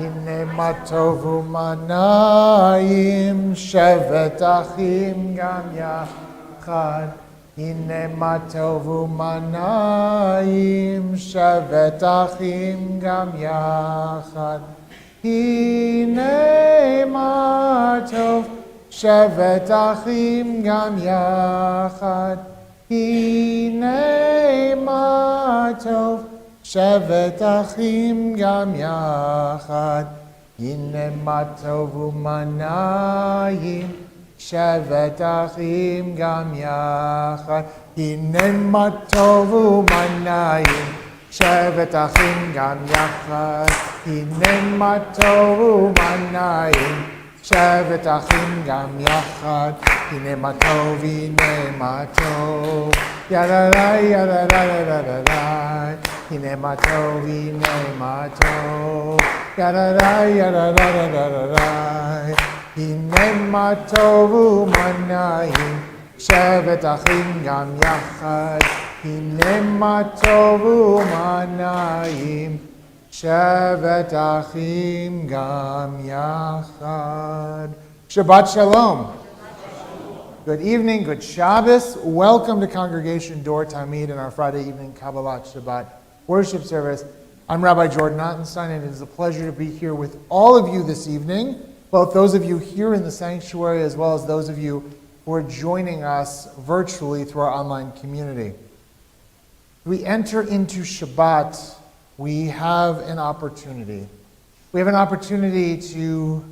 הנה מה טוב ומנעים, שבת אחים גם יחד. הנה מה טוב ומנעים, שבת אחים גם יחד. הנה מה טוב, שבת אחים גם יחד. הנה מה טוב, שבת אחים גם יחד. הנה מה טוב ומנעים, שבת אחים גם יחד. הנה מה טוב ומנעים, שבת אחים גם יחד. הנה מה טוב ומנעים, שבת אחים גם יחד. הנה מה טוב, הנה מה טוב, ידעי ידעי ידעי. הנה מה טוב, הנה מה טוב, ידעי ידעי ידעי. הנה מה טוב ומנעים, שבת אחים גם יחד. הנה מה טוב ומנעים, שבת אחים גם yachad. Shabbat shalom. Good evening, good Shabbos. Welcome to Congregation Dor Tamid in our Friday evening Kabbalat Shabbat worship service. I'm Rabbi Jordan Ottenstein, and it is a pleasure to be here with all of you this evening, both those of you here in the sanctuary as well as those of you who are joining us virtually through our online community. We enter into Shabbat. We have an opportunity. We have an opportunity to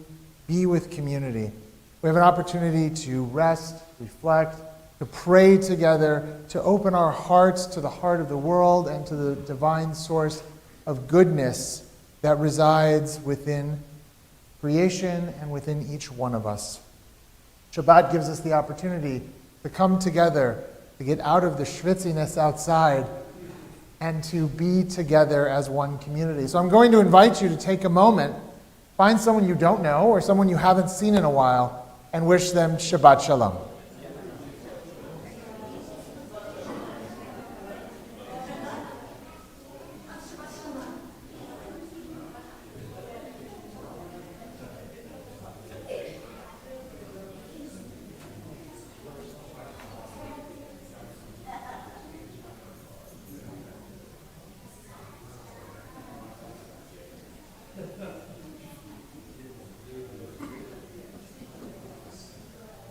be with community. We have an opportunity to rest, reflect, to pray together, to open our hearts to the heart of the world and to the divine source of goodness that resides within creation and within each one of us. Shabbat gives us the opportunity to come together, to get out of the schwitziness outside, and to be together as one community. So I'm going to invite you to take a moment, find someone you don't know or someone you haven't seen in a while, and wish them Shabbat Shalom.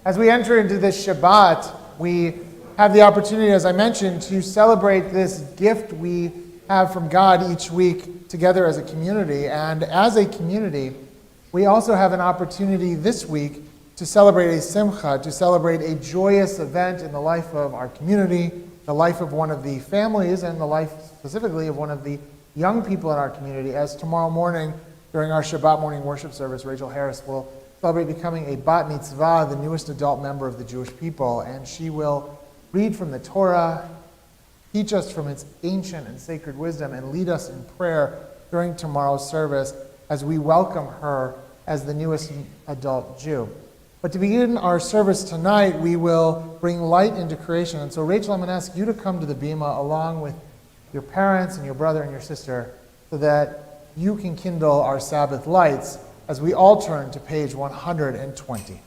As we enter into this Shabbat, we have the opportunity, as I mentioned, to celebrate this gift we have from God each week together as a community. And as a community, we also have an opportunity this week to celebrate a simcha, to celebrate a joyous event in the life of our community, the life of one of the families, and the life specifically of one of the young people in our community, as tomorrow morning, during our Shabbat morning worship service, Rachel Harris will celebrate becoming a bat mitzvah, the newest adult member of the Jewish people, and she will read from the Torah, teach us from its ancient and sacred wisdom, and lead us in prayer during tomorrow's service as we welcome her as the newest adult Jew. But to begin our service tonight, we will bring light into creation. And so, Rachel, I'm going to ask you to come to the bima along with your parents and your brother and your sister so that you can kindle our Sabbath lights as we all turn to page 120.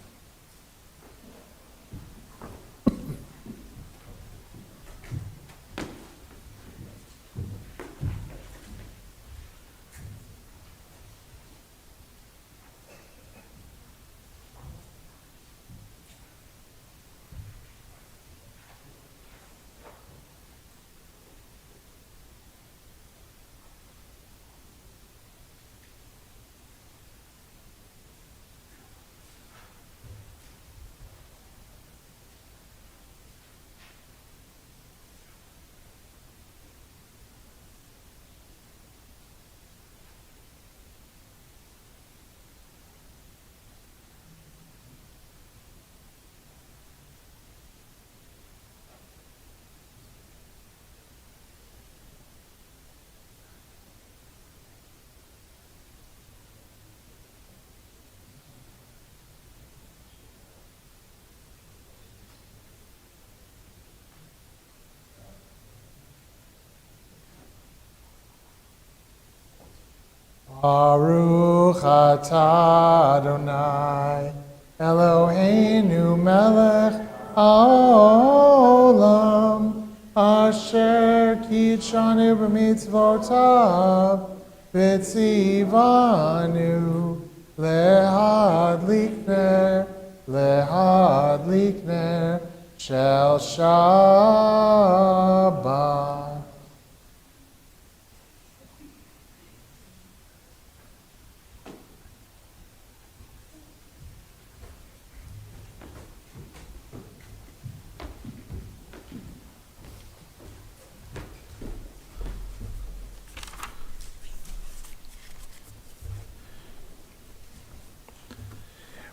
Baruch Baruch atah Adonai, Eloheinu melech haolam, asher kitshanu b'mitzvotav, v'tzivanu lehadlik ner shel Shabbat.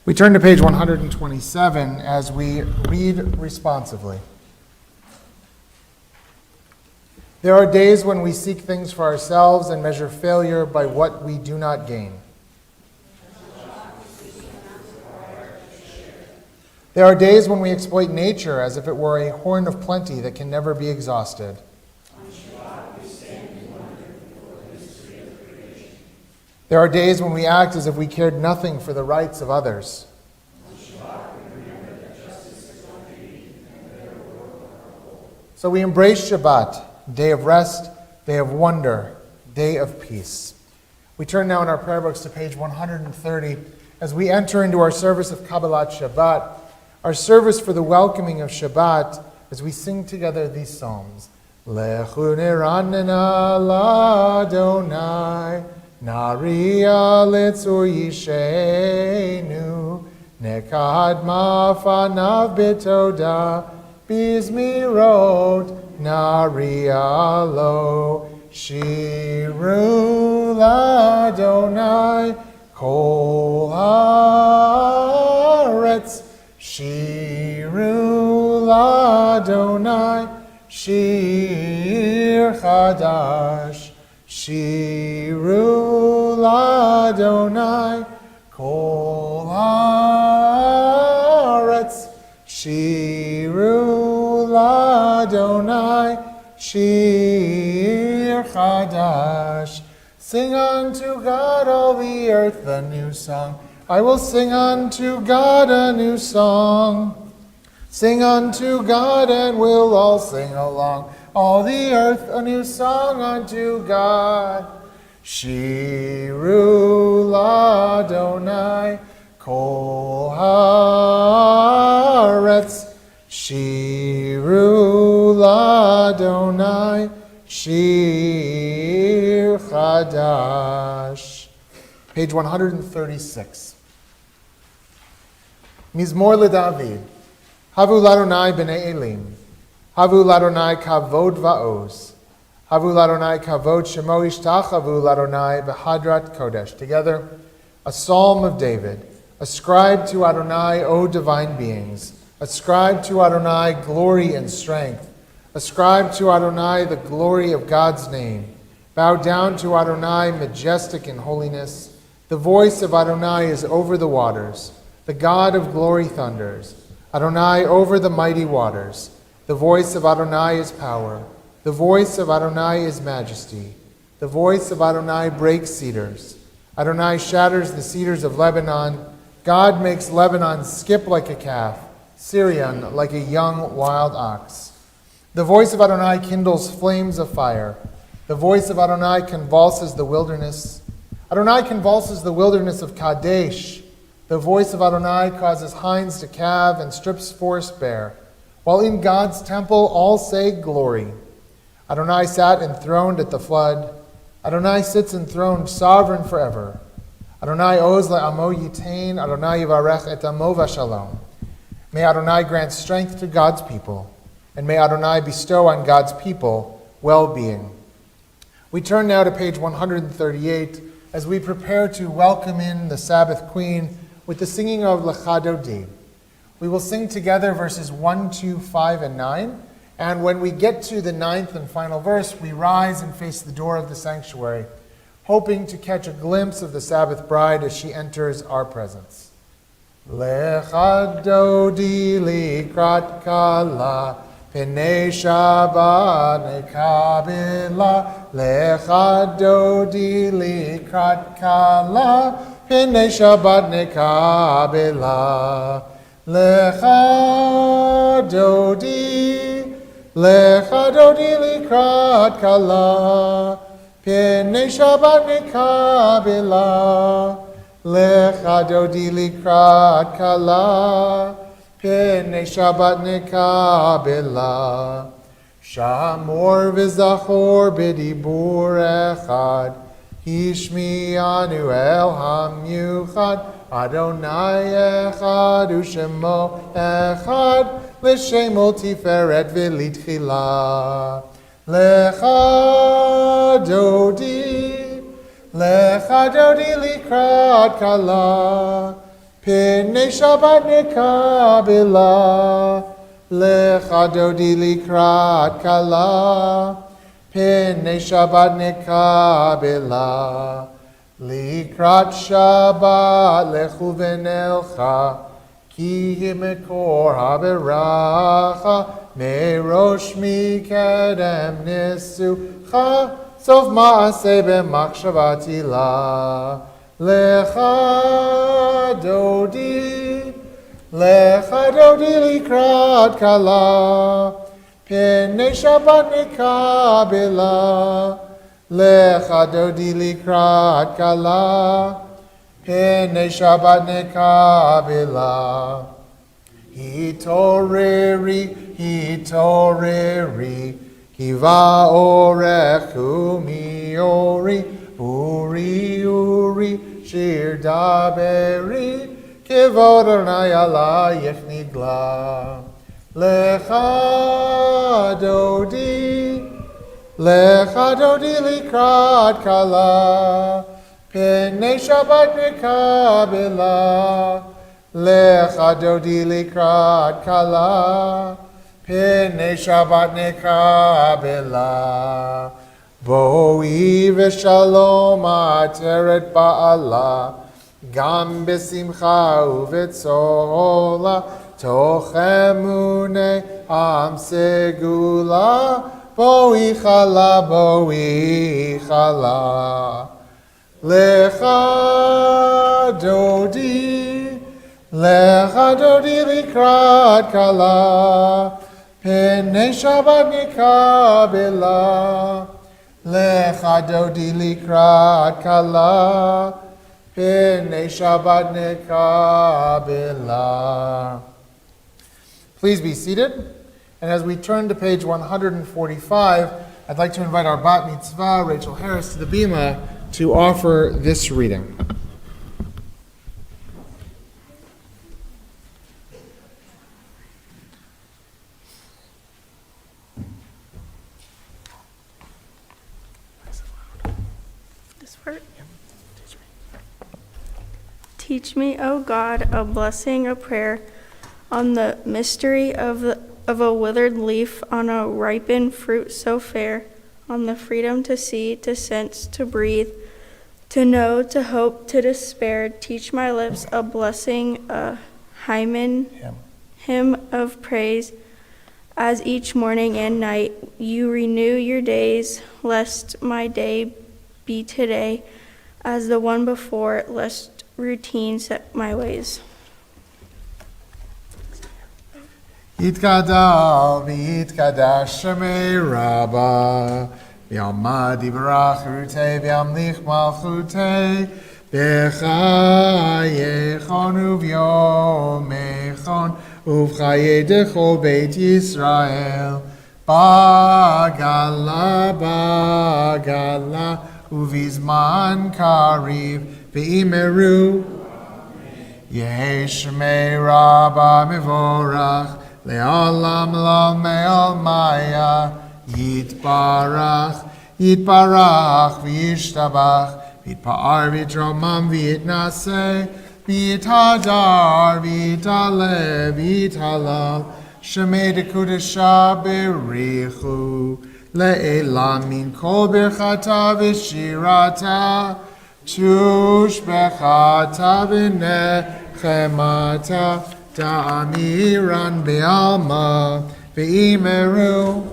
We turn to page 127 as we read responsively. There are days when we seek things for ourselves and measure failure by what we do not gain. There are days when we exploit nature as if it were a horn of plenty that can never be exhausted. There are days when we act as if we cared nothing for the rights of others. So we embrace Shabbat, day of rest, day of wonder, day of peace. We turn now in our prayer books to page 130 as we enter into our service of Kabbalat Shabbat, our service for the welcoming of Shabbat, as we sing together these psalms. Lechu neranena l'Adonai, Naria litzur yishenu, nekadma fanav bitoda, bizmirot naria lo, shiru l'Adonai, kol haaretz, shiru l'Adonai, shir chadash, shiru l'Adonai, kol haaretz, shiru l'Adonai, shir chadash. Sing unto God all the earth a new song. I will sing unto God a new song. Sing unto God and we'll all sing along. All the earth a new song unto God. Shiru l'Adonai, kol haaretz, shiru l'Adonai, shir chadash. Page 136. Mizmor LeDavid. Havu l'Adonai b'nei Elim. Havu l'Adonai kavod va'oz. Havu l'Adonai kavod shemo ishtachavu l'Adonai b'hadrat kodesh. Together, a psalm of David. Ascribe to Adonai, O divine beings. Ascribe to Adonai glory and strength. Ascribe to Adonai the glory of God's name. Bow down to Adonai, majestic in holiness. The voice of Adonai is over the waters. The God of glory thunders. Adonai over the mighty waters. The voice of Adonai is power. The voice of Adonai is majesty. The voice of Adonai breaks cedars. Adonai shatters the cedars of Lebanon. God makes Lebanon skip like a calf, Syrian like a young wild ox. The voice of Adonai kindles flames of fire. The voice of Adonai convulses the wilderness. Adonai convulses the wilderness of Kadesh. The voice of Adonai causes hinds to calve and strips forest bare. While in God's temple all say glory. Adonai sat enthroned at the flood. Adonai sits enthroned, sovereign forever. Adonai oz le'amo yitain, Adonai yivarech et amo v'shalom. May Adonai grant strength to God's people, and may Adonai bestow on God's people well-being. We turn now to page 138 as we prepare to welcome in the Sabbath Queen with the singing of Lecha Dodi. We will sing together verses 1, 2, 5, and 9. And when we get to the 9th and final verse, we rise and face the door of the sanctuary, hoping to catch a glimpse of the Sabbath bride as she enters our presence. Lecha Dodi likrat kala, P'nei Shabbat nekabela, lecha dodi likrat kala. P'nei Shabbat nekabela, lecha dodi likrat kala. P'nei Shabbat nekabela, lecha dodi likrat kala. P'nei Shabbat nekabela. Shamor v'zachor b'dibur echad. Hishmi'anu el hamyuchad. Adonai echad u'shemo echad. L'shemo tiferet v'litchila. Lecha dodi likrat kala. P'nei Shabbat nekabela, lecha dodi likrat kala. P'nei Shabbat nekabela, likrat Shabbat lechu v'nelcha, ki himekor haberacha, merosh mikedem nisucha, sof ma'aseh b'machshavati la. Lecha dodi likrat kala. P'nei Shabbat nekabela, lecha dodi likrat kala. P'nei Shabbat nekabela. Hitoreri, kiva orechu miori, uri, shir daberi, kivod Adonai alayech nigla. Lecha dodi likrat kala. P'nei Shabbat nekabela, lecha dodi likrat kala. P'nei Shabbat nekabela. Boi v'shalom ateret ba'ala, gam b'simcha u'v'tzola, toch emune am segula, boi chala. Lecha dodi likrat kala. P'nei Shabbat nekabela, lecha dodi likrat kala. P'nei Shabbat nekabela. Please be seated. And as we turn to page 145, I'd like to invite our bat mitzvah, Rachel Harris, to the bima to offer this reading. Teach me, O God, a blessing, a prayer, on the mystery of a withered leaf, on a ripened fruit so fair, on the freedom to see, to sense, to breathe, to know, to hope, to despair. Teach my lips a blessing, a hymn of praise, as each morning and night you renew your days, lest my day be today as the one before, lest routine set my ways. Yitkadal v'yitkadash shemei Rabba, v'yamad yibrach rutei v'yamlich malchutei, b'chayechon uv'yomechon uv'chaye dechol beit Yisrael, bagala uv'izman kariv v'imeru Yeshmei Rabba Mevorach Le'olam Lo Me'ol Maya Yitbarach V'yishtabach V'yitpa'ar V'yitromam V'yitnaseh V'yithadar V'yitale V'yithalal Shemei Dekudesha Berichu Le'elam Min Kol Birchata V'shirata Tushbechata v'nechemata ta'amiran be'alma V'imeru.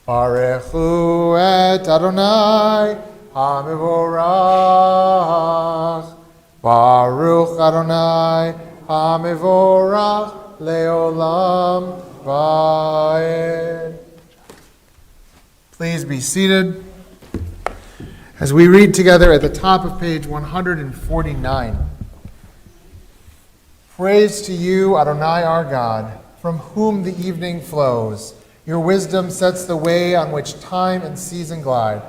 Barechu et Adonai HaMevorach. Baruch Adonai HaMevorach leolam va'ed. Please be seated as we read together at the top of page 149. Praise to you, Adonai our God, from whom the evening flows. Your wisdom sets the way on which time and season glide.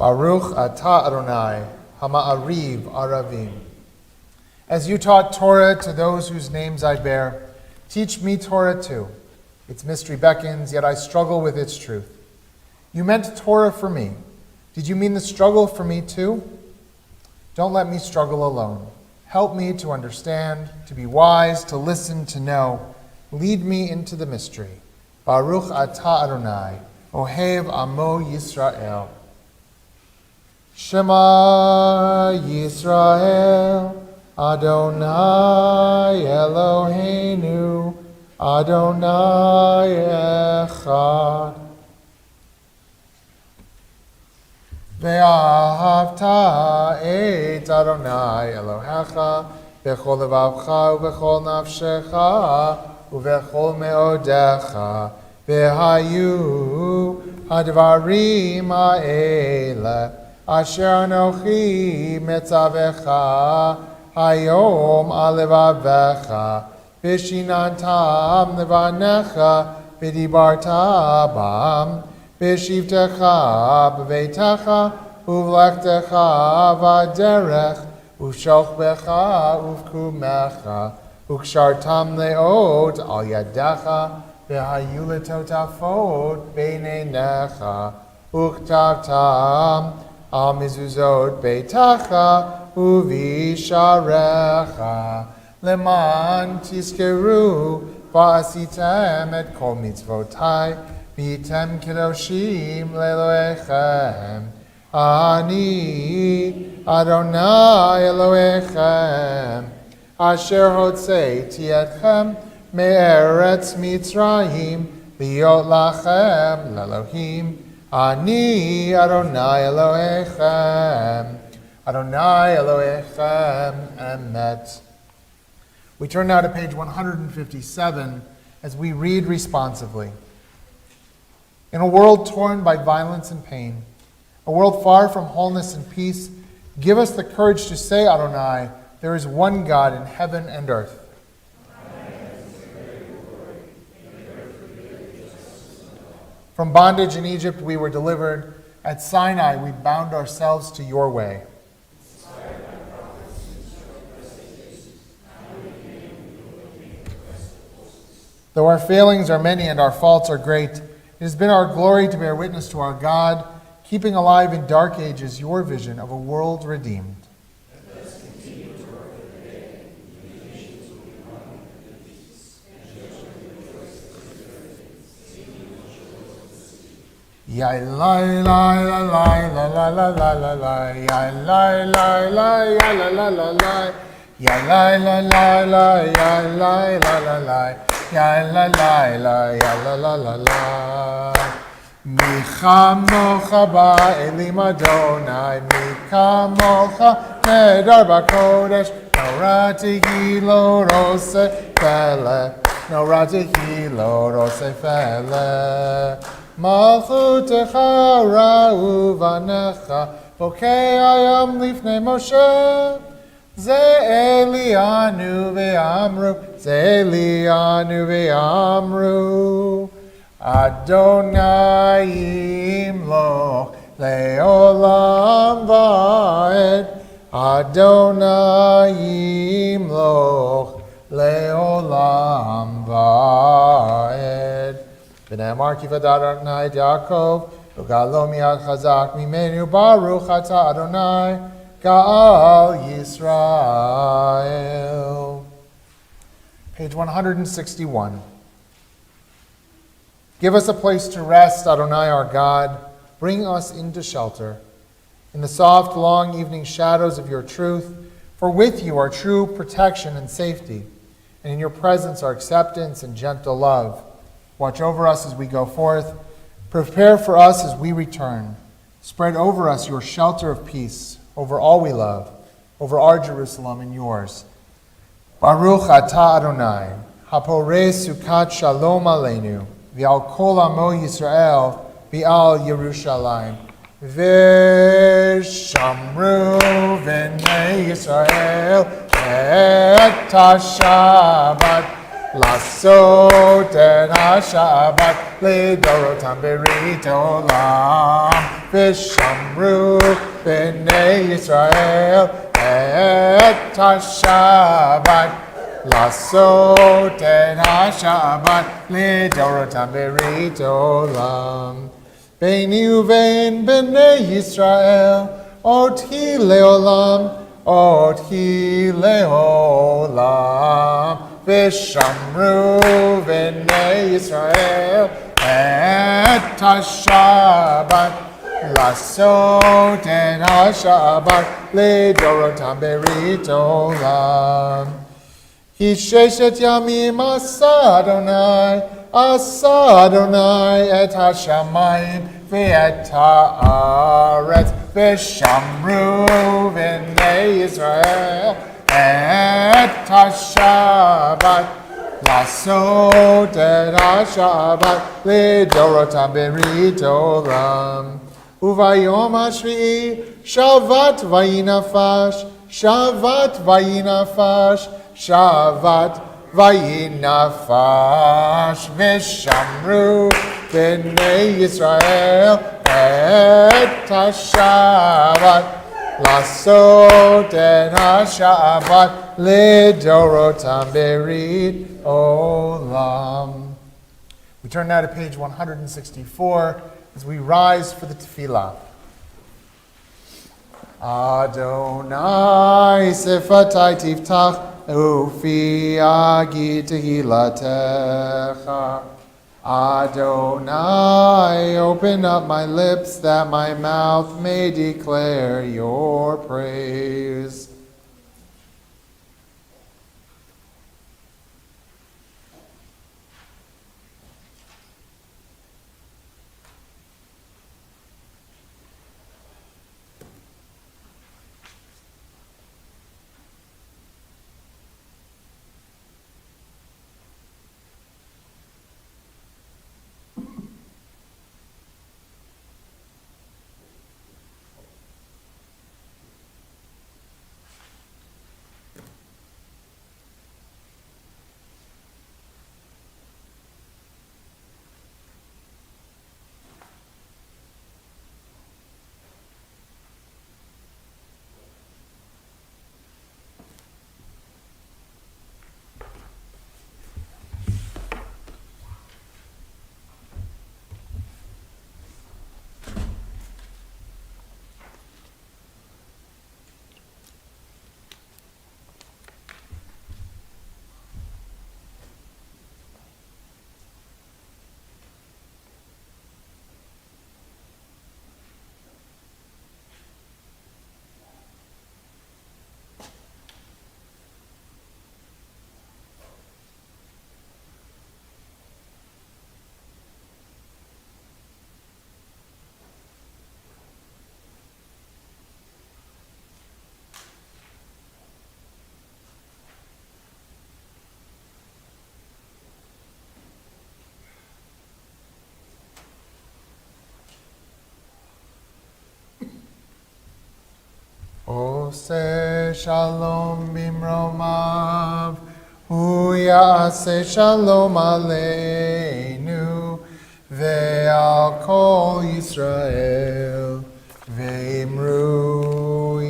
Baruch atah Adonai, hama'ariv aravim. As you taught Torah to those whose names I bear, teach me Torah too. Its mystery beckons, yet I struggle with its truth. You meant Torah for me. Did you mean the struggle for me too? Don't let me struggle alone. Help me to understand, to be wise, to listen, to know. Lead me into the mystery. Baruch atah Adonai, ohev amo Yisrael. Shema Yisrael, Adonai Eloheinu, Adonai Echad. Ve'ahavta et Adonai Elohecha, bechol levavcha ubechol nafshecha, ubechol meodecha, ve'hayu hadvarim ha'ele, Asher anochi metzavecha hayom alevavecha vishinantam levanecha vidibarta bam vishivtecha b'veitecha uvlechtecha vaderech ushochbecha uvkumecha ukshartam leot al yadecha v'hayu letotafot beinenecha uktavtam Al mizuzot beitacha uvisharecha leman tiskeru va'asitem et kol mitzvotai v'item kedoshim leloechem ani Adonai Eloechem asher hotzeiti etchem me'eretz Mitzrayim liot lachem lelohim Ani Adonai Elohechem, Adonai Elohechem, Emet. We turn now to page 157 as we read responsively. In a world torn by violence and pain, a world far from wholeness and peace, give us the courage to say, Adonai, there is one God in heaven and earth. From bondage in Egypt we were delivered. At Sinai we bound ourselves to your way. Though our failings are many and our faults are great, it has been our glory to bear witness to our God, keeping alive in dark ages your vision of a world redeemed. Ya la la la la la la la la la la, ya la la la ya la la la la, ya la la la la ya la la la la, ya la la la ya la la la la. Micha mocha ba'elim Adonai, micha mocha nedar b'kodesh, noratihi lo rose fele, noratihi lo rose fele. Malchutecha ra'u vanecha, bokei hayam lifnei Moshe. Ze Elianu ve'amru, Ze Elianu ve'amru. Adonai imloch le'olam va'ed. Adonai imloch le'olam va'ed. V'ne'amar ki v'adar Adonai et Yaakov, v'galo miyad chazak mimenu baruch atah Adonai, Ga'al Yisrael. page 161. Give us a place to rest, Adonai our God. Bring us into shelter in the soft, long evening shadows of your truth. For with you are true protection and safety, and in your presence are acceptance and gentle love. Watch over us as we go forth. Prepare for us as we return. Spread over us your shelter of peace, over all we love, over our Jerusalem and yours. Baruch atah Adonai, haporeh sukat shalom aleinu, v'al kol amo Yisrael, v'al Yerushalayim. V'shamru v'nei Yisrael et ha-Shabbat, לעשות את השבת לדורותם ברית עולם, ושמרו בני ישראל את השבת, לעשות את השבת לדורותם ברית עולם. ביני ובין בני ישראל עוד היא לעולם, עוד היא לעולם. ושמרו בני ישראל את השבת, לעשות את השבת לדורותם ברית עולם. כי ששת ימים עשה אדוני את השמיים ואת הארץ, ושמרו בני ישראל את השבת, לעשות את השבת לדורותם ברית עולם. וביום השביעי שבת ויהי נפש, שבת ויהי נפש, שבת ויהי נפש, ושמרו בני ישראל את השבת, לעשות את השבת לדורותם ברית עולם. We turn now to page 164 as we rise for the tefillah. Adonai sefatai tiftach ufi agi tehilatecha. Adonai, open up my lips that my mouth may declare your praise. Ose shalom bimromav, hu ya'aseh shalom aleinu, ve'al kol Yisrael, ve'imru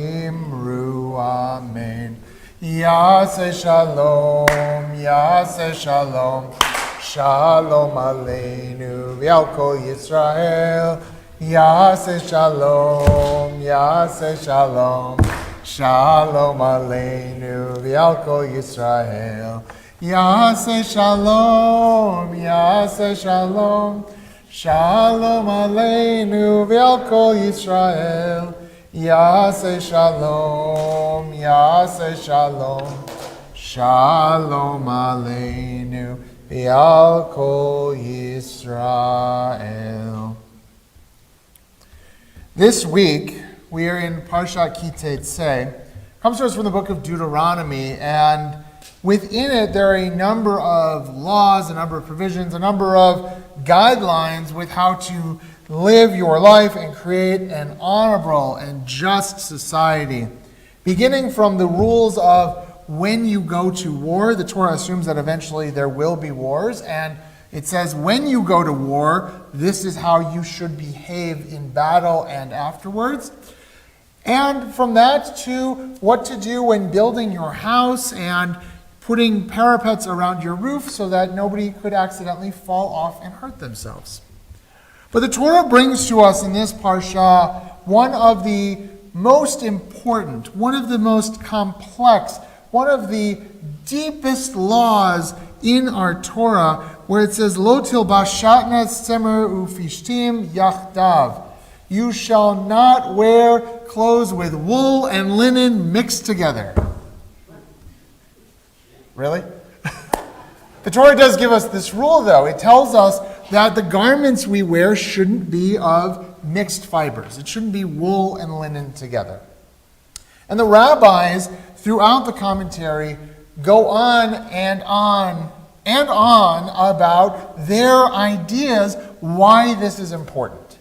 amen. Ya'aseh shalom, shalom aleinu, ve'al kol Yisrael, Yaseh shalom, shalom aleinu, v'al kol Yisrael. Yaseh shalom, Yaseh shalom. Shalom aleinu ve'al kol Yisrael. Yaseh shalom, Yaseh shalom. Shalom aleinu ve'al kol Yisrael. This week, we are in Parshat Ki-Tetzei. It comes to us from the book of Deuteronomy, and within it, there are a number of laws, a number of provisions, a number of guidelines with how to live your life and create an honorable and just society. Beginning from the rules of when you go to war, the Torah assumes that eventually there will be wars, and it says when you go to war, this is how you should behave in battle and afterwards. And from that to what to do when building your house and putting parapets around your roof so that nobody could accidentally fall off and hurt themselves. But the Torah brings to us in this parsha one of the most important, one of the most complex, one of the deepest laws in our Torah, where it says, Lo tilbash shatnez tzemer ufishtim yachdav. You shall not wear clothes with wool and linen mixed together. Really? The Torah does give us this rule, though. It tells us that the garments we wear shouldn't be of mixed fibers. It shouldn't be wool and linen together. And the rabbis, throughout the commentary, go on and on and on about their ideas why this is important.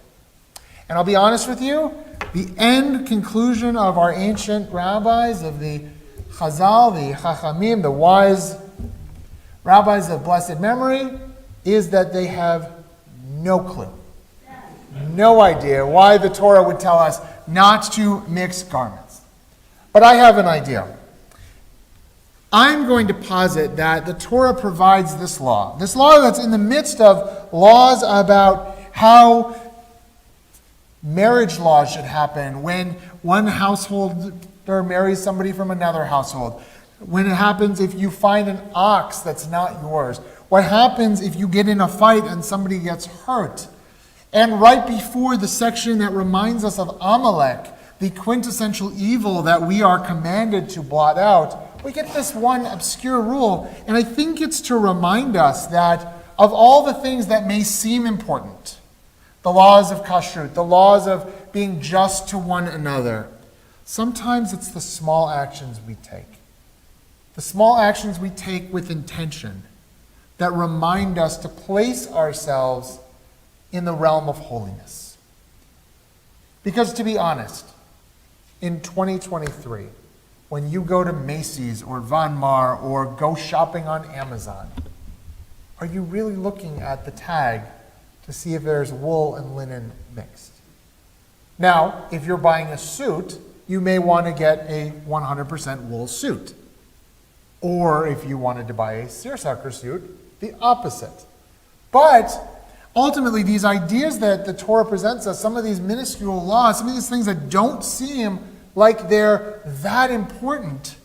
And I'll be honest with you, the end conclusion of our ancient rabbis, of the Chazal, the Chachamim, the wise rabbis of blessed memory, is that they have no clue, no idea why the Torah would tell us not to mix garments. But I have an idea. I'm going to posit that the Torah provides this law that's in the midst of laws about how marriage laws should happen when one household marries somebody from another household. When it happens if you find an ox that's not yours. What happens if you get in a fight and somebody gets hurt. And right before the section that reminds us of Amalek, the quintessential evil that we are commanded to blot out, we get this one obscure rule. And I think it's to remind us that of all the things that may seem important, the laws of kashrut, the laws of being just to one another, sometimes it's the small actions we take. The small actions we take with intention that remind us to place ourselves in the realm of holiness. Because to be honest, in 2023, when you go to Macy's or Von Maur or go shopping on Amazon, are you really looking at the tag to see if there's wool and linen mixed? Now, if you're buying a suit, you may want to get a 100% wool suit. Or if you wanted to buy a seersucker suit, the opposite. But ultimately, these ideas that the Torah presents us, some of these minuscule laws, some of these things that don't seem like they're that important,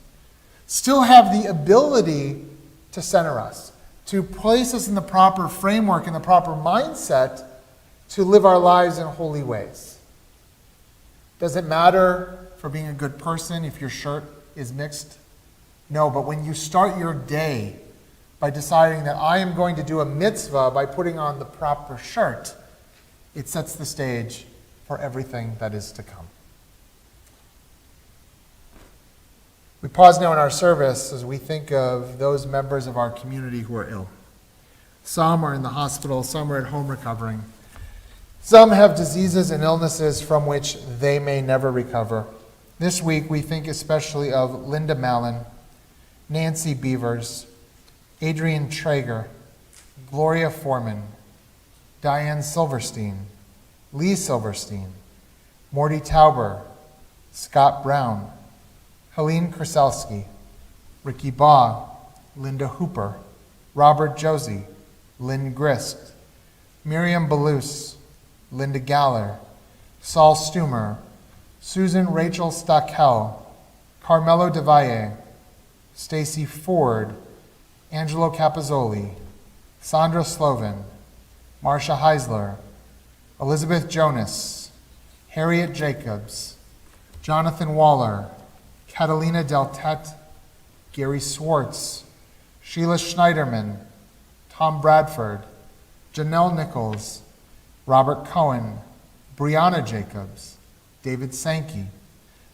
still have the ability to center us, to place us in the proper framework, in the proper mindset, to live our lives in holy ways. Does it matter for being a good person if your shirt is mixed? No, but when you start your day by deciding that I am going to do a mitzvah by putting on the proper shirt, it sets the stage for everything that is to come. We pause now in our service as we think of those members of our community who are ill. Some are in the hospital, some are at home recovering. Some have diseases and illnesses from which they may never recover. This week we think especially of Linda Mallon, Nancy Beavers, Adrian Traeger, Gloria Foreman, Diane Silverstein, Lee Silverstein, Morty Tauber, Scott Brown, Helene Kraselsky, Ricky Baugh, Linda Hooper, Robert Josie, Lynn Grist, Miriam Ballouse, Linda Galler, Saul Stumer, Susan Rachel Stackel, Carmelo DeValle, Stacy Ford, Angelo Capozzoli, Sandra Slovin, Marcia Heisler, Elizabeth Jonas, Harriet Jacobs, Jonathan Waller, Catalina Deltet, Gary Swartz, Sheila Schneiderman, Tom Bradford, Janelle Nichols, Robert Cohen, Brianna Jacobs, David Sankey,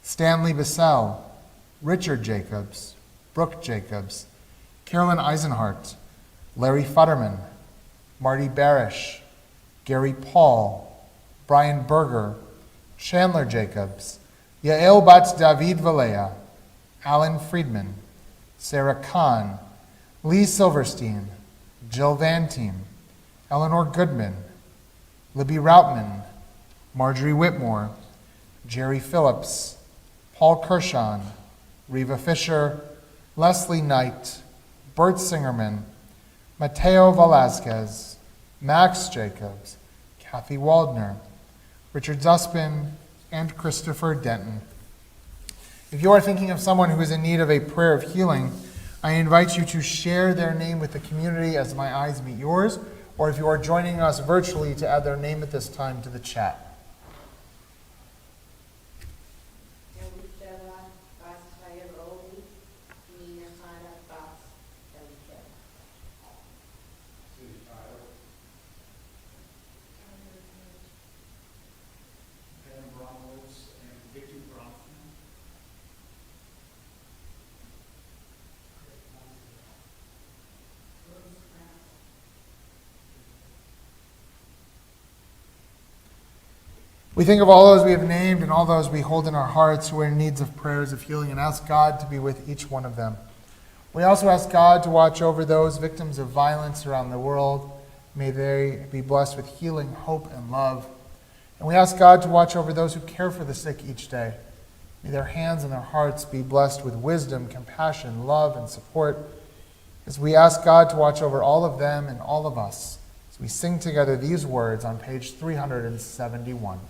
Stanley Bissell, Richard Jacobs, Brooke Jacobs, Carolyn Eisenhart, Larry Futterman, Marty Barish, Gary Paul, Brian Berger, Chandler Jacobs, Yael Bat David Valea, Alan Friedman, Sarah Kahn, Lee Silverstein, Jill Van Team, Eleanor Goodman, Libby Routman, Marjorie Whitmore, Jerry Phillips, Paul Kershon, Reva Fisher, Leslie Knight, Bert Singerman, Mateo Velasquez, Max Jacobs, Kathy Waldner, Richard Zuspin, and Christopher Denton. If you are thinking of someone who is in need of a prayer of healing, I invite you to share their name with the community as my eyes meet yours, or if you are joining us virtually, to add their name at this time to the chat. We think of all those we have named and all those we hold in our hearts who are in needs of prayers of healing, and ask God to be with each one of them. We also ask God to watch over those victims of violence around the world. May they be blessed with healing, hope, and love. And we ask God to watch over those who care for the sick each day. May their hands and their hearts be blessed with wisdom, compassion, love, and support. As we ask God to watch over all of them and all of us, as we sing together these words on page 371.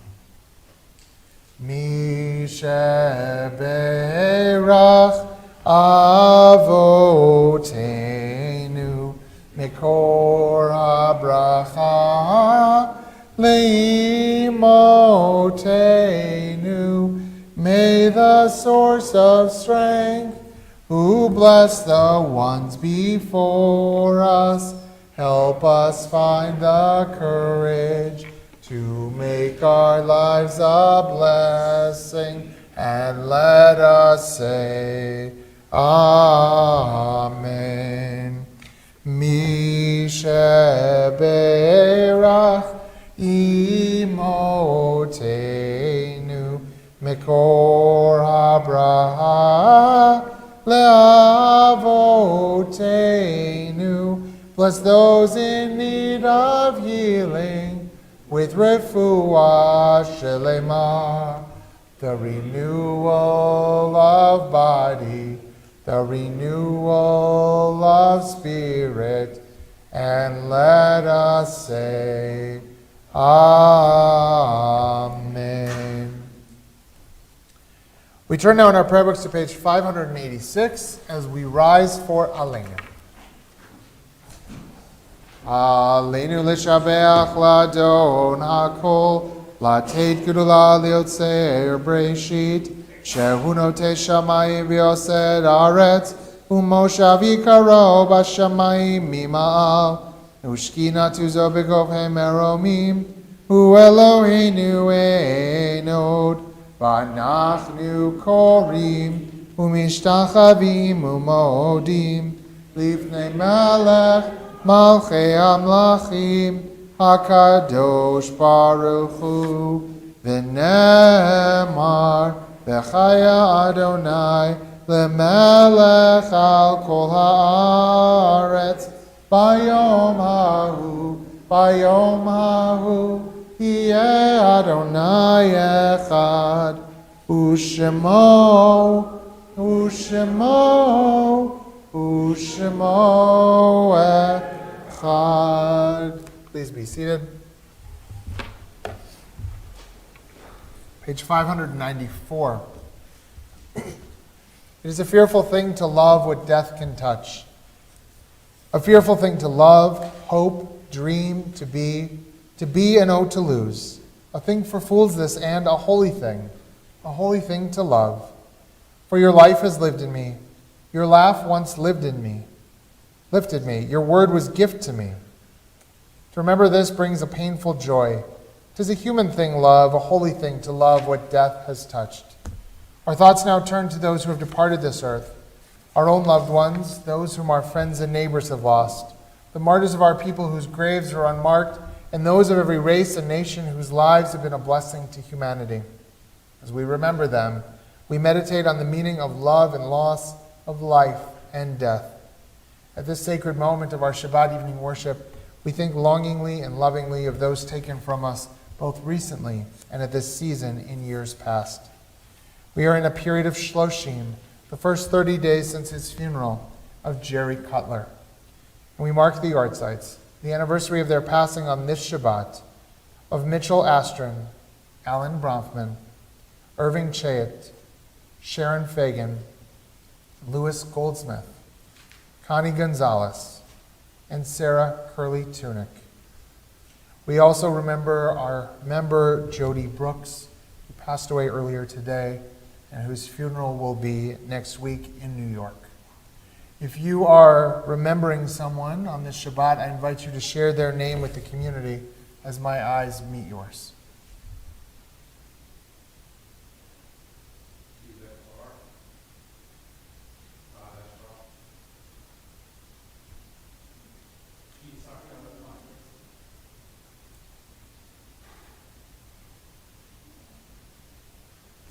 Mi sheberach avotenu mikor habracha leimotenu. May the source of strength, who bless the ones before us, help us find the courage to make our lives a blessing, and let us say, Amen. Mi sheberach imotenu mekor habraha leavotenu. Bless those in need of healing with refuah shelema, the renewal of body, the renewal of spirit, and let us say, Amen. We turn now in our prayer books to page 586 as we rise for Aleinu. Aleinu l'shabeach l'adon hakol, l'ateit gedula liotzer breshit, shehu notei shamayim v'yosed aretz, u'moshav yikaro b'shamayim mima'al, u'shkina tuzo b'govhem meromim, u'Eloheinu enod, v'anachnu korim, u'mishtachavim u'modim, lifnei melech, Malchei Amlachim, HaKadosh Baruch Hu, V'nemar, V'chaya Adonai, L'melech al kol haaretz, Bayom hahu, Yeh Adonai echad, U'shemo echad. Please be seated. Page 594. It is a fearful thing to love what death can touch. A fearful thing to love, hope, dream, to be and oh to lose. A thing for fools this, and a holy thing to love. For your life has lived in me, your laugh once lifted me. Your word was gift to me. To remember this brings a painful joy. 'Tis a human thing, love, a holy thing to love what death has touched. Our thoughts now turn to those who have departed this earth, our own loved ones, those whom our friends and neighbors have lost, the martyrs of our people whose graves are unmarked, and those of every race and nation whose lives have been a blessing to humanity. As we remember them, we meditate on the meaning of love and loss, of life and death. At this sacred moment of our Shabbat evening worship, we think longingly and lovingly of those taken from us both recently and at this season in years past. We are in a period of Shloshim, the first 30 days since his funeral, of Jerry Cutler. And we mark the Yartzites, the anniversary of their passing on this Shabbat, of Mitchell Astron, Alan Bronfman, Irving Chayet, Sharon Fagan, Louis Goldsmith, Connie Gonzalez, and Sarah Curley Tunick. We also remember our member Jody Brooks, who passed away earlier today, and whose funeral will be next week in New York. If you are remembering someone on this Shabbat, I invite you to share their name with the community as my eyes meet yours.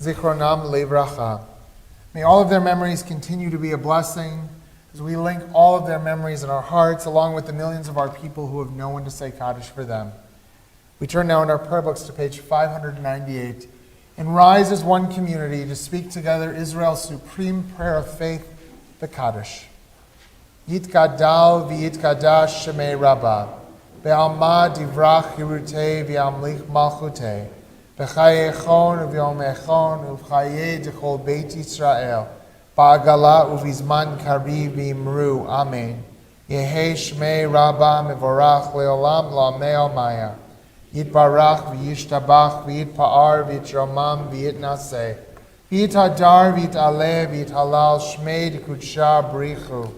Zichronam Levracha. May all of their memories continue to be a blessing as we link all of their memories in our hearts, along with the millions of our people who have no one to say Kaddish for them. We turn now in our prayer books to page 598 and rise as one community to speak together Israel's supreme prayer of faith, the Kaddish. Yitgadal v'yitgadash shemei Rabbah, be'alma divrach hirutei v'amlich malchutei, B'chaye echon u'vyom echon u'vchaye d'chol Beit Yisrael ba'agala u'vizman kariv v'imru. Amen. Yehe shmei Rabbah mevorach le'olam la'amei almaya. Yitbarach v'yishtabach v'yitpa'ar v'yitromam v'yitnaseh. V'yitadar v'yitaleh v'yithalal shmei d'kudsha brichu.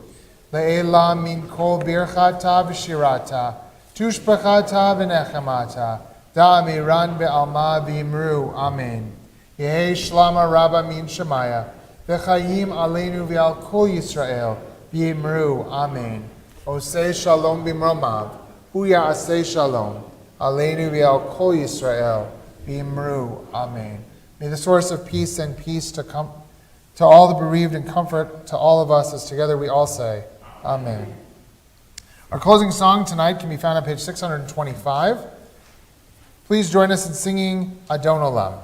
Le'elam min kol birchata v'shirata. Tushbachata v'nechemata. Da'amiran be'alma v'imru. Amen. Yehi shlama rabba min shemaya. V'chayim aleinu v'al kol Yisrael. V'imru. Amen. Oseh shalom b'mromav. Hu ya'aseh shalom. Aleinu v'al kol Yisrael. V'imru. Amen. May the source of peace and peace to all the bereaved and comfort to all of us as together we all say, Amen. Our closing song tonight can be found on page 625. Please join us in singing Adon Olam.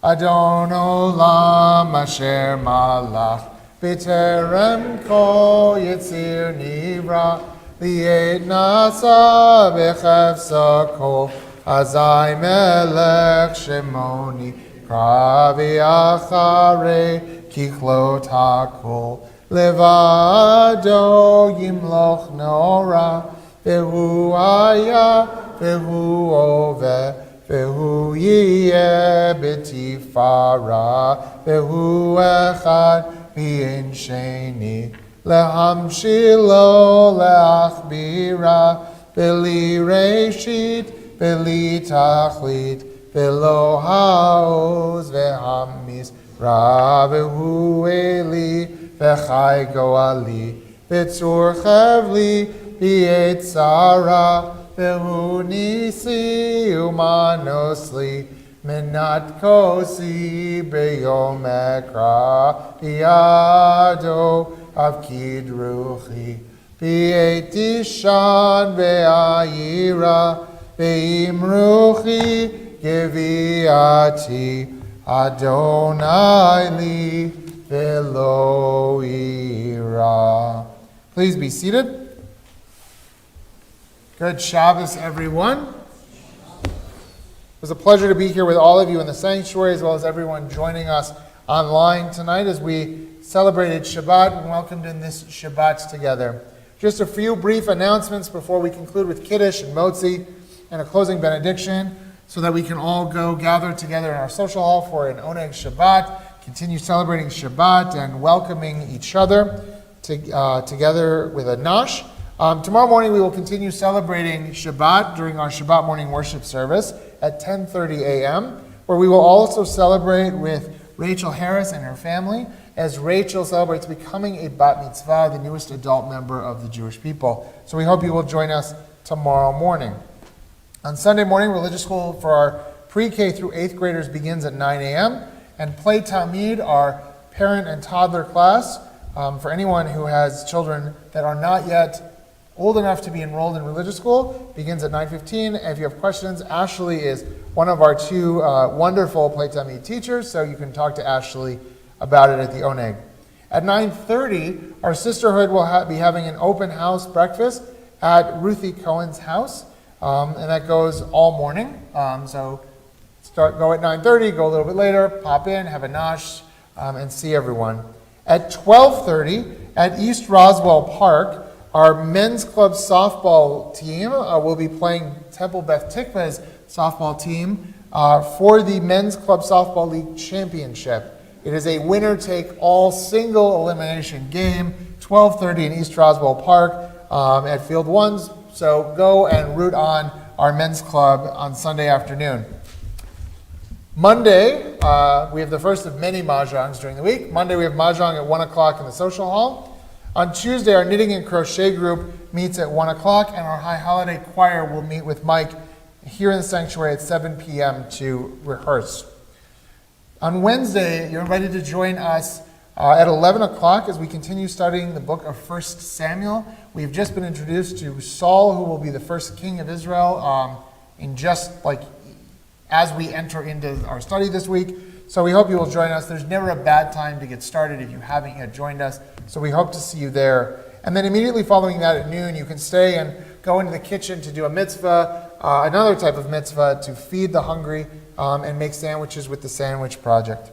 Adon Olam asher malach b'terem kol yitzir nivra li'ed nasa b'chefsa kol azai melech shemoni pravi acharei kichlot hakol levado yimloch nora v'hu aya Vehu ove, vehu yeh b'tifara, vehu echad v'yin sheni, lehamshilo leachbira, v'li reshit, v'li tachlit, v'lo haoz v'hamis, ra vehu eli, v'chai goali, v'tzur chevli, v'yetzara, Vehu nisi umanosli menat kosi beyom ekra biyado avkid ruchi b'etishan ve'ayira ve'imruchi geviati Adonai li ve'lo ira. Please be seated. Good Shabbos, everyone. It was a pleasure to be here with all of you in the sanctuary, as well as everyone joining us online tonight as we celebrated Shabbat and welcomed in this Shabbat together. Just a few brief announcements before we conclude with Kiddush and Motzi and a closing benediction so that we can all go gather together in our social hall for an Oneg Shabbat, continue celebrating Shabbat and welcoming each other together with a Nash. Tomorrow morning we will continue celebrating Shabbat during our Shabbat morning worship service at 10:30 a.m., where we will also celebrate with Rachel Harris and her family as Rachel celebrates becoming a bat mitzvah, the newest adult member of the Jewish people. So we hope you will join us tomorrow morning. On Sunday morning, religious school for our pre-K through 8th graders begins at 9 a.m. and Play Tamid, our parent and toddler class, for anyone who has children that are not yet old enough to be enrolled in religious school, begins at 9:15. If you have questions, Ashley is one of our two wonderful Play Tamid teachers, so you can talk to Ashley about it at the Oneg. At 9:30, our sisterhood will be having an open house breakfast at Ruthie Cohen's house, and that goes all morning. So go at 9:30, go a little bit later, pop in, have a nosh, and see everyone. At 12:30, at East Roswell Park, our men's club softball team will be playing Temple Beth Tikva's softball team for the Men's Club Softball League Championship. It is a winner-take-all single elimination game, 12:30 in East Roswell Park at Field 1. So go and root on our men's club on Sunday afternoon. Monday, we have the first of many mahjongs during the week. Monday we have mahjong at 1 o'clock in the social hall. On Tuesday, our knitting and crochet group meets at 1 o'clock, and our high holiday choir will meet with Mike here in the sanctuary at 7 p.m. to rehearse. On Wednesday, you're invited to join us at 11 o'clock as we continue studying the book of 1 Samuel. We've just been introduced to Saul, who will be the first king of Israel, as we enter into our study this week. So we hope you will join us. There's never a bad time to get started if you haven't yet joined us. So we hope to see you there. And then immediately following that at noon, you can stay and go into the kitchen to do a mitzvah, another type of mitzvah, to feed the hungry and make sandwiches with the Sandwich Project.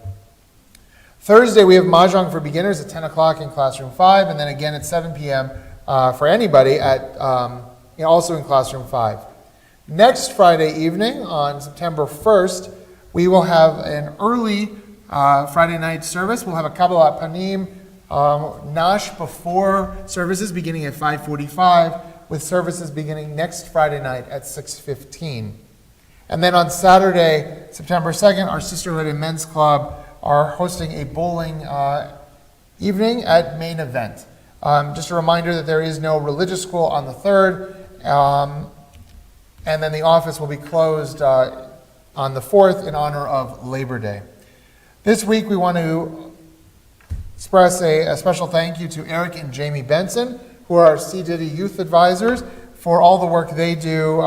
Thursday, we have mahjong for beginners at 10 o'clock in Classroom 5, and then again at 7 p.m. For anybody also in Classroom 5. Next Friday evening, on September 1st, we will have an early Friday night service. We'll have a Kabbalat Panim Nash before services beginning at 5:45, with services beginning next Friday night at 6:15. And then on Saturday, September 2nd, our Sisterhood and Men's Club are hosting a bowling evening at Main Event. Just a reminder that there is no religious school on the 3rd, and then the office will be closed on the 4th in honor of Labor Day. This week we want to express a special thank you to Eric and Jamie Benson, who are our C. Diddy youth advisors, for all the work they do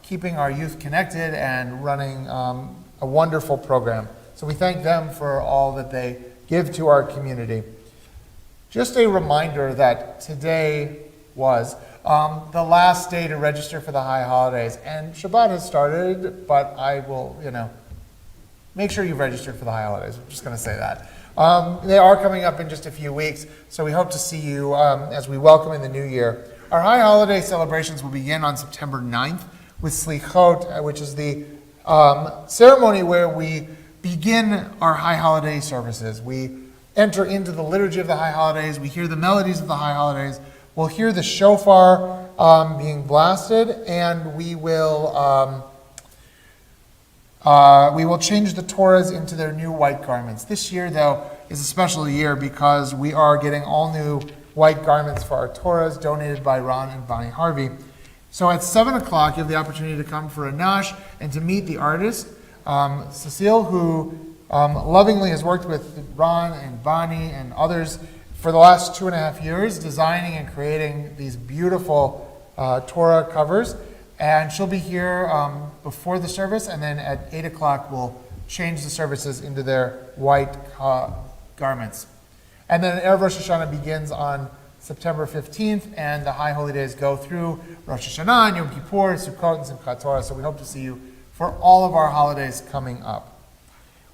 keeping our youth connected and running a wonderful program. So we thank them for all that they give to our community. Just a reminder that today was the last day to register for the high holidays, and Shabbat has started, but I will, make sure you've registered for the high holidays. I'm just going to say that. They are coming up in just a few weeks, so we hope to see you as we welcome in the new year. Our high holiday celebrations will begin on September 9th with Slichot, which is the ceremony where we begin our high holiday services. We enter into the liturgy of the high holidays. We hear the melodies of the high holidays. We'll hear the shofar being blasted, and we will change the Torahs into their new white garments. This year, though, is a special year because we are getting all new white garments for our Torahs donated by Ron and Bonnie Harvey. So at 7 o'clock, you have the opportunity to come for a nash and to meet the artist, Cecile, who lovingly has worked with Ron and Bonnie and others for the last 2.5 years, designing and creating these beautiful Torah covers. And she'll be here before the service, and then at 8 o'clock we'll change the services into their white garments. And then Erev Rosh Hashanah begins on September 15th, and the High Holy Days go through Rosh Hashanah and Yom Kippur, Sukkot, and Simchat Torah. So we hope to see you for all of our holidays coming up.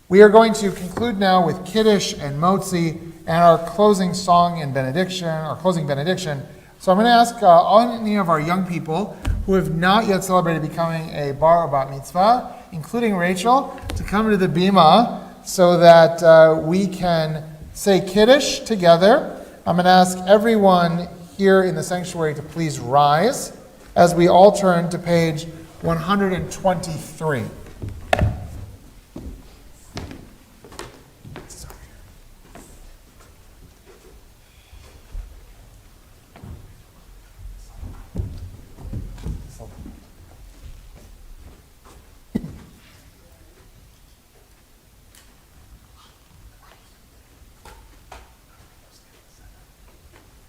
We are going to conclude now with Kiddush and Motzi and our closing song and benediction, our closing benediction. So I'm going to ask any of our young people who have not yet celebrated becoming a bar or bat mitzvah, including Rachel, to come to the bima so that we can say Kiddush together. I'm going to ask everyone here in the sanctuary to please rise as we all turn to page 123.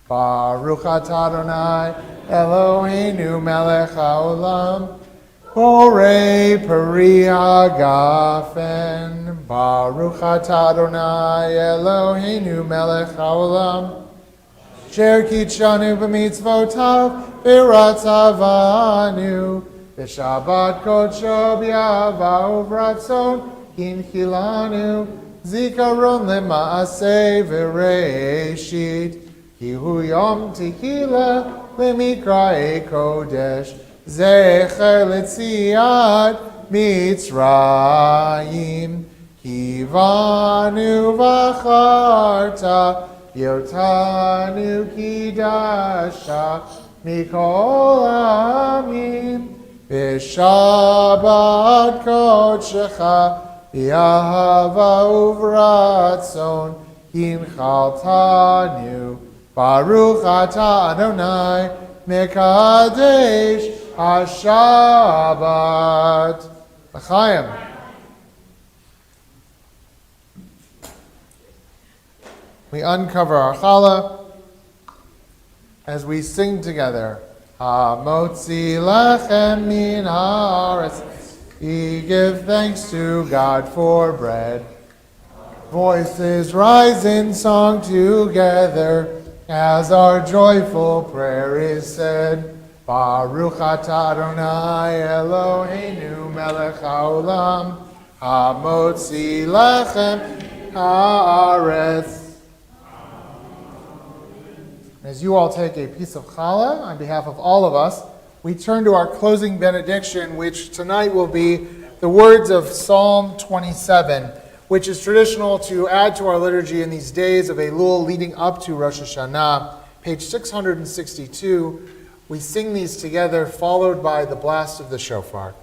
Baruch atah Adonai Eloheinu melech haolam borei peri hagafen. Baruch atah Adonai Eloheinu melech haolam asher kitshanu b'mitzvotav v'ratzavanu b'shabbat kodsho b'yahava uvratzon kinchilanu zikaron lema'aseh v'reishit Kihu Yom Tehila Lemikrae Kodesh Zecher Letziat Mitzrayim Kivanu Vacharta Yotanu Kidasha Mikol Amim B'Shabbat Kodshecha B'Yahava Uvratzon Kinchaltanu Baruch atah Adonai Mekadesh HaShabbat. L'chaim. We uncover our challah as we sing together. Hamotzi lechem min haaretz. We give thanks to God for bread. Voices rise in song together as our joyful prayer is said. Baruch atah Adonai Eloheinu melech haolam hamotzi lechem haaretz. As you all take a piece of challah, on behalf of all of us, we turn to our closing benediction, which tonight will be the words of Psalm 27, which is traditional to add to our liturgy in these days of Elul leading up to Rosh Hashanah. Page 662, we sing these together, followed by the blast of the shofar.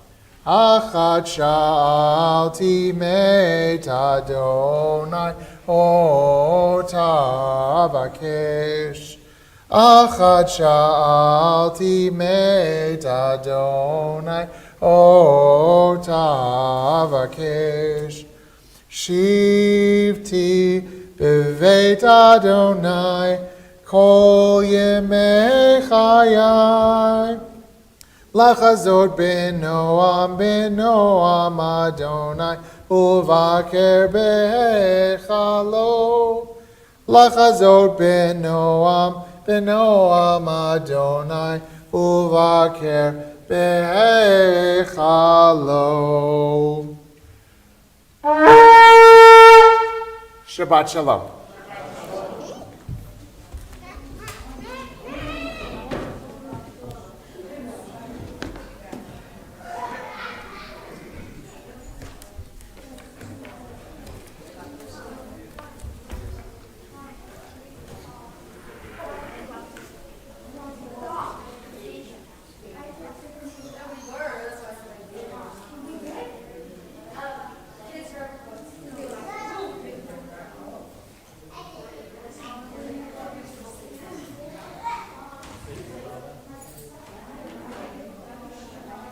Achat sha'alti met Adonai otavakesh. Achat sha'alti met Adonai otavakesh. Shivti b'veit Adonai kol yemei chayai. Lachazot b'noam Adonai uvaker b'hechalo. Lachazot b'noam Adonai uvaker b'hechalo. Shabbat shalom.